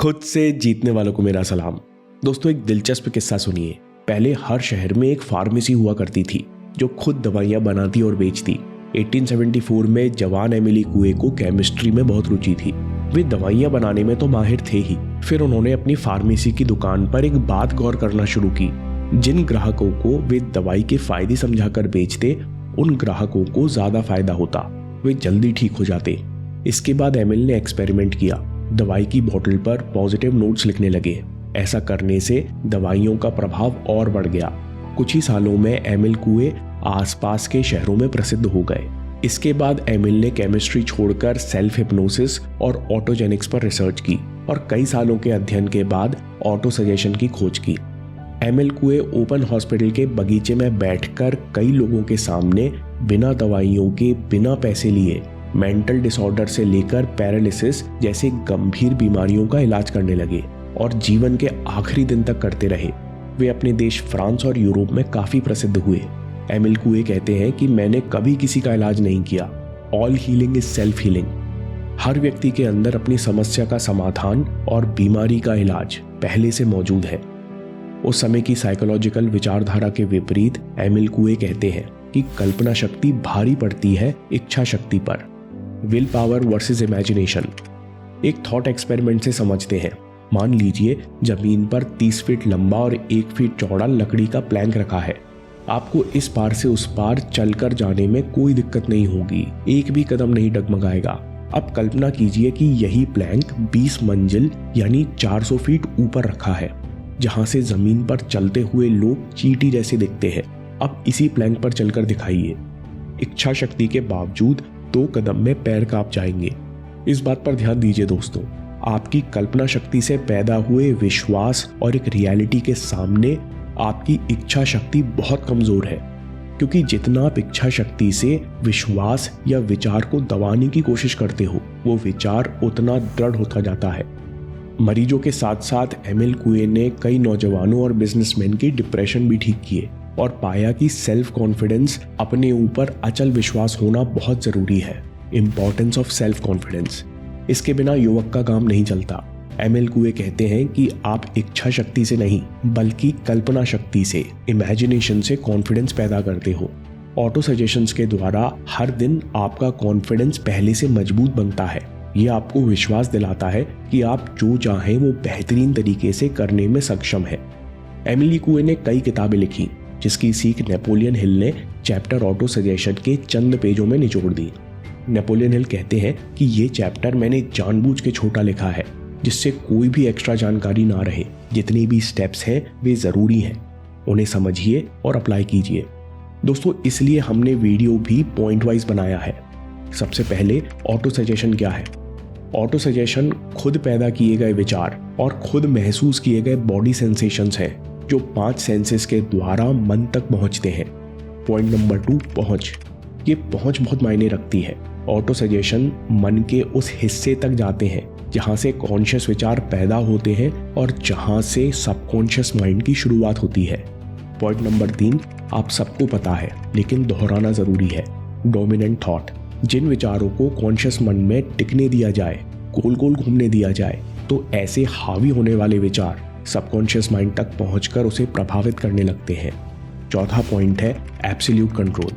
खुद से जीतने वालों को मेरा सलाम। दोस्तों, एक दिलचस्प किस्सा सुनिए। पहले हर शहर में एक फार्मेसी हुआ करती थी जो खुद दवाइयां बनाती और बेचती। 1874 में जवान एमिली कुए को केमिस्ट्री में बहुत रुचि थी। वे दवाइयां बनाने में तो माहिर थे ही, फिर उन्होंने अपनी फार्मेसी की दुकान पर एक बात गौर करना शुरू की। जिन ग्राहकों को वे दवाई के फायदे समझाकर बेचते, उन ग्राहकों को ज्यादा फायदा होता, वे जल्दी ठीक हो जाते। इसके बाद एमिल ने एक्सपेरिमेंट किया। दवाई की बोतल पर पॉजिटिव नोट्स लिखने लगे। ऐसा करने से दवाइयों का प्रभाव और बढ़ गया। कुछ ही सालों में एमिल कुए आसपास के शहरों में प्रसिद्ध हो गए। इसके बाद एमिल ने केमिस्ट्री छोड़कर सेल्फ हिप्नोसिस और ऑटोजेनिक्स पर रिसर्च की और कई सालों के अध्ययन के बाद ऑटो सजेशन की खोज की। एमिल कुए ओपन हॉस्पिटल के बगीचे में बैठकर कई लोगों के सामने बिना दवाइयों के, बिना पैसे लिए मेंटल डिसऑर्डर से लेकर पैरालिसिस जैसे गंभीर बीमारियों का इलाज करने लगे और जीवन के आखिरी दिन तक करते रहे। वे अपने देश फ्रांस और यूरोप में काफी प्रसिद्ध हुए। एमिल कुए कहते हैं कि मैंने कभी किसी का इलाज नहीं किया। All healing is self healing. हर व्यक्ति के अंदर अपनी समस्या का समाधान और बीमारी का इलाज पहले से मौजूद है। उस समय की साइकोलॉजिकल विचारधारा के विपरीत एमिल कुए कहते हैं कि कल्पना शक्ति भारी पड़ती है इच्छा शक्ति पर। Will power versus imagination. एक थॉट एक्सपेरिमेंट से समझते हैं। मान लीजिए जमीन पर 30 फीट लंबा और 1 फीट चौड़ा लकड़ी का प्लैंक रखा है। आपको इस पार से उस पार चलकर जाने में कोई दिक्कत नहीं होगी, एक भी कदम नहीं डगमगाएगा। अब कल्पना कीजिए कि यही प्लैंक 20 मंजिल यानी 400 फीट ऊपर रखा है, जहां से जमीन पर चलते हुए लोग चींटी जैसे दिखते हैं। अब इसी प्लैंक पर चलकर दिखाइए। इच्छा शक्ति के बावजूद 2 कदम में पैर कांप जाएंगे। इस बात पर ध्यान दीजिए दोस्तों, आपकी कल्पना शक्ति से पैदा हुए विश्वास और एक रियलिटी के सामने आपकी इच्छा शक्ति बहुत कमजोर है, क्योंकि जितना आप इच्छा शक्ति से विश्वास या विचार को दबाने की कोशिश करते हो, वो विचार उतना दृढ़ होता जाता है। मरीजों के साथ साथ एमिल कुए ने कई नौजवानों और बिजनेसमैन की डिप्रेशन भी ठीक किए और पाया कि सेल्फ कॉन्फिडेंस, अपने ऊपर अचल विश्वास होना बहुत जरूरी है। Importance of self confidence. इसके बिना युवक का काम नहीं चलता। एमिल कुए कहते हैं कि आप इच्छा शक्ति से नहीं, बल्कि कल्पना शक्ति से, इमेजिनेशन से कॉन्फिडेंस पैदा करते हो। ऑटो सजेशंस के द्वारा हर दिन आपका कॉन्फिडेंस पहले से मजबूत बनता है। ये आपको विश्वास दिलाता है कि आप जो चाहें वो बेहतरीन तरीके से करने में सक्षम है। एमिली कुए ने कई किताबें लिखी, जिसकी सीख नेपोलियन हिल ने चैप्टर ऑटो सजेशन के चंद पेजों में निचोड़ दी। नेपोलियन हिल कहते हैं कि ये चैप्टर मैंने जानबूझ के छोटा लिखा है, जिससे कोई भी एक्स्ट्रा जानकारी ना रहे। जितने भी स्टेप्स हैं वे जरूरी हैं, उन्हें समझिए और अप्लाई कीजिए। दोस्तों, इसलिए हमने वीडियो भी पॉइंट वाइज बनाया है। सबसे पहले ऑटो सजेशन क्या है? ऑटो सजेशन खुद पैदा किए गए विचार और खुद महसूस किए गए बॉडी सेंसेशंस हैं, जो 5 सेंसेस के द्वारा मन तक पहुंचते हैं। पॉइंट नंबर 2, पहुंच। ये पहुंच बहुत मायने रखती है। ऑटो सजेशन मन के उस हिस्से तक जाते हैं जहां से कॉन्शियस विचार पैदा होते हैं और जहां से सबकॉन्शियस माइंड की शुरुआत होती है। पॉइंट नंबर 3, आप सबको पता है लेकिन दोहराना जरूरी है। Dominant thought. जिन विचारों को कॉन्शियस मन में टिकने दिया जाए, गोल गोल घूमने दिया जाए, तो ऐसे हावी होने वाले विचार सबकॉन्शियस माइंड तक पहुंचकर उसे प्रभावित करने लगते हैं। चौथा पॉइंट है एब्सोल्यूट कंट्रोल।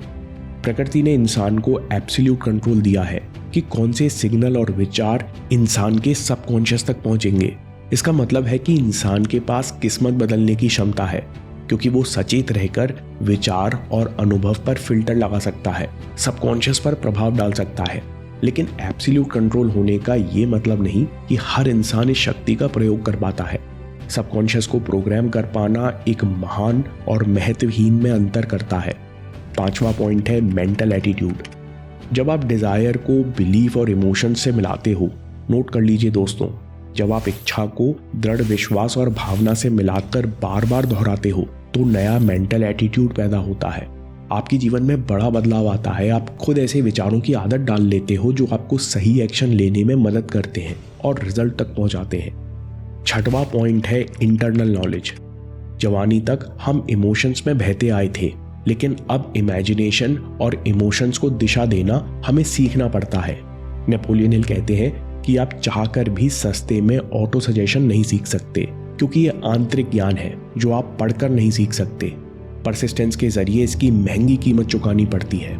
प्रकृति ने इंसान को एब्सोल्यूट कंट्रोल दिया है कि कौन से सिग्नल और विचार इंसान के सबकॉन्शियस तक पहुंचेंगे। इसका मतलब है कि इंसान के पास किस्मत बदलने की क्षमता है, क्योंकि वो सचेत रहकर विचार और अनुभव पर फिल्टर लगा सकता है, सबकॉन्शियस पर प्रभाव डाल सकता है। लेकिन एब्सोल्यूट कंट्रोल होने का ये मतलब नहीं कि हर इंसान इस शक्ति का प्रयोग कर पाता है। सबकॉन्शियस को प्रोग्राम कर पाना एक महान और महत्वहीन में अंतर करता है। 5वां पॉइंट है मेंटल एटीट्यूड। जब आप डिजायर को बिलीफ और इमोशन से मिलाते हो, नोट कर लीजिए दोस्तों, जब आप इच्छा को दृढ़ विश्वास और भावना से मिलाकर बार बार दोहराते हो, तो नया मेंटल एटीट्यूड पैदा होता है। आपके जीवन में बड़ा बदलाव आता है। आप खुद ऐसे विचारों की आदत डाल लेते हो जो आपको सही एक्शन लेने में मदद करते हैं और रिजल्ट तक पहुंचाते हैं। 6वां पॉइंट है इंटरनल नॉलेज। जवानी तक हम इमोशंस में बहते आए थे, लेकिन अब इमेजिनेशन और इमोशंस को दिशा देना हमें सीखना पड़ता है। नेपोलियन हिल कहते हैं कि आप चाहकर भी सस्ते में ऑटो सजेशन नहीं सीख सकते, क्योंकि ये आंतरिक ज्ञान है जो आप पढ़कर नहीं सीख सकते। परसिस्टेंस के जरिए इसकी महंगी कीमत चुकानी पड़ती है।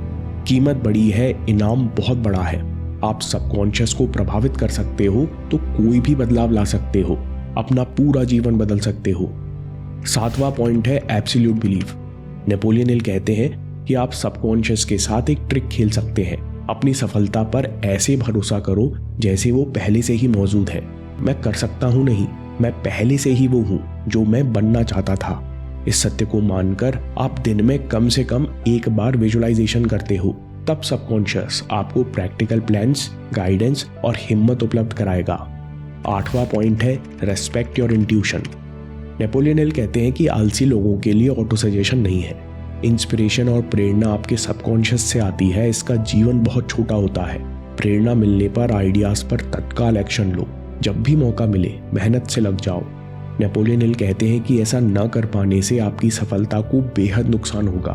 कीमत बड़ी है, इनाम बहुत बड़ा है। आप सबकॉन्शियस को प्रभावित कर सकते हो तो कोई भी बदलाव ला सकते हो, अपना पूरा जीवन बदल सकते हो। 7वां पॉइंट है एब्सोल्यूट बिलीफ। नेपोलियन हिल कहते हैं कि आप सबकॉन्शियस के साथ एक ट्रिक खेल सकते हैं। अपनी सफलता पर ऐसे भरोसा करो जैसे वो पहले से ही मौजूद है। मैं कर सकता हूं नहीं, मैं पहले से ही वो हूं जो मैं बनना चाहता था। इस सत्य को मानकर आप दिन में कम से कम एक बार विजुअलाइजेशन करते हो, तब सबकॉन्शियस आपको प्रैक्टिकल प्लान्स, गाइडेंस और हिम्मत उपलब्ध कराएगा। 8वां पॉइंट है respect your intuition. Napoleon Hill कहते हैं कि आलसी लोगों के लिए ऑटो सजेशन नहीं है। इंस्पिरेशन और प्रेरणा आपके सबकॉन्शियस से आती है। इसका जीवन बहुत छोटा होता है। प्रेरणा मिलने पर आइडियाज पर तत्काल एक्शन लो। जब भी मौका मिले मेहनत से लग जाओ। नेपोलियन हिल कहते हैं कि ऐसा न कर पाने से आपकी सफलता को बेहद नुकसान होगा।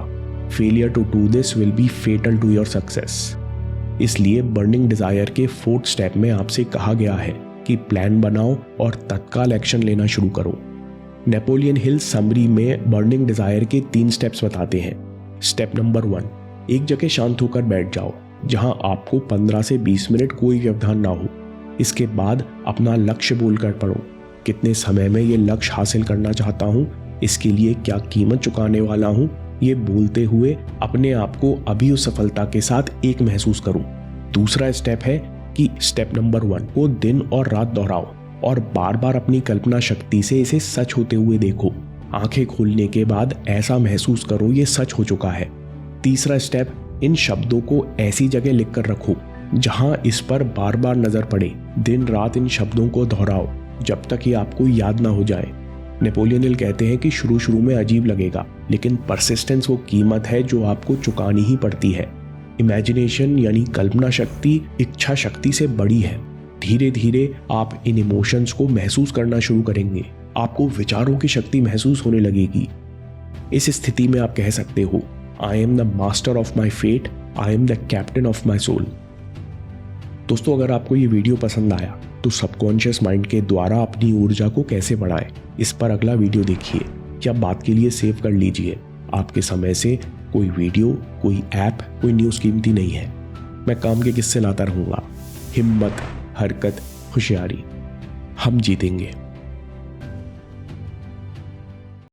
Failure to do this will be fatal to your success. इसलिए बर्निंग डिजायर के 4th स्टेप में आपसे कहा गया है कि प्लान बनाओ और तत्काल एक्शन लेना शुरू करो। नेपोलियन हिल समरी में बर्निंग डिजायर के 3 स्टेप्स बताते हैं। स्टेप नंबर 1, एक जगह शांत होकर बैठ जाओ जहां आपको 15 से 20 मिनट कोई व्यवधान ना हो। इसके बाद अपना लक्ष्य बोलकर पढ़ो। कितने समय में ये लक्ष्य हासिल करना चाहता हूँ, इसके लिए क्या कीमत चुकाने वाला हूँ, ये बोलते हुए अपने आप को अभी उस सफलता के साथ एक महसूस करूं। दूसरा स्टेप है कि स्टेप नंबर 1 को दिन और रात दोहराओ और बार बार अपनी कल्पना शक्ति से इसे सच होते हुए देखो। आंखें खोलने के बाद ऐसा महसूस करो ये सच हो चुका है। तीसरा स्टेप, इन शब्दों को ऐसी जगह लिख कर रखो जहां इस पर बार बार नजर पड़े। दिन रात इन शब्दों को दोहराओ जब तक ये आपको याद ना हो जाए। नेपोलियन हिल कहते हैं कि शुरू में अजीब लगेगा, लेकिन परसिस्टेंस वो कीमत है जो आपको चुकानी ही पड़ती है। इमेजिनेशन यानी कल्पना शक्ति इच्छा शक्ति से बड़ी है। धीरे धीरे आप इन इमोशंस को महसूस करना शुरू करेंगे। आपको विचारों की शक्ति महसूस होने लगेगी। इस स्थिति में आप कह सकते हो, I am the master of my fate, I am the captain of my soul. दोस्तों, अगर आपको ये वीडियो पसंद आया तो सबकॉन्शियस माइंड के द्वारा अपनी ऊर्जा को कैसे बढ़ाएं, इस पर अगला वीडियो देखिए या बात के लिए सेव कर लीजिए। आपके समय से कोई वीडियो, कोई ऐप, कोई न्यूज़ कीमती नहीं है। मैं काम के किस्से लाता रहूँगा। हिम्मत, हरकत, होशियारी, हम जीतेंगे।